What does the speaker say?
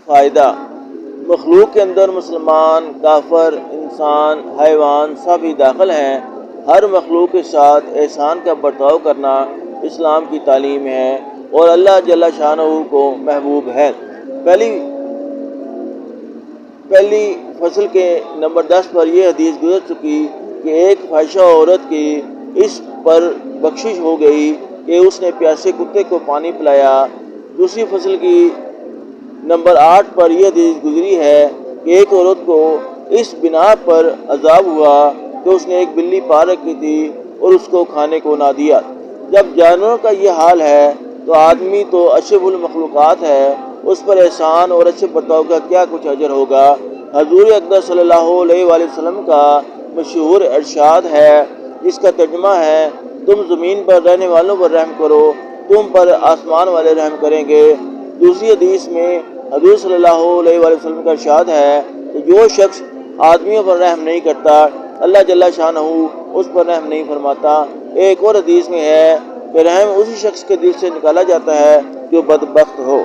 فائدہ مخلوق کے اندر مسلمان، کافر، انسان، حیوان سب ہی داخل ہیں۔ ہر مخلوق کے ساتھ احسان کا برتاؤ کرنا اسلام کی تعلیم ہے اور اللہ جل شانہ کو محبوب ہے۔ پہلی فصل کے نمبر 10 پر یہ حدیث گزر چکی کہ ایک فاحشہ عورت کی اس پر بخشش ہو گئی کہ اس نے پیاسے کتے کو پانی پلایا۔ دوسری فصل کی نمبر 8 پر یہ حدیث گزری ہے کہ ایک عورت کو اس بنا پر عذاب ہوا کہ اس نے ایک بلی پال رکھی تھی اور اس کو کھانے کو نہ دیا۔ جب جانوروں کا یہ حال ہے تو آدمی تو اشرف المخلوقات ہے، اس پر احسان اور اچھے برتاؤ کا کیا کچھ اجر ہوگا۔ حضور اقدس صلی اللہ علیہ وآلہ وسلم کا مشہور ارشاد ہے جس کا ترجمہ ہے تم زمین پر رہنے والوں پر رحم کرو، تم پر آسمان والے رحم کریں گے۔ دوسری حدیث میں حضور صلی اللہ علیہ وآلہ وسلم کا ارشاد ہے کہ جو شخص آدمیوں پر رحم نہیں کرتا اللہ جل شانہ اس پر رحم نہیں فرماتا۔ ایک اور حدیث میں ہے کہ رحم اسی شخص کے دل سے نکالا جاتا ہے جو بدبخت ہو۔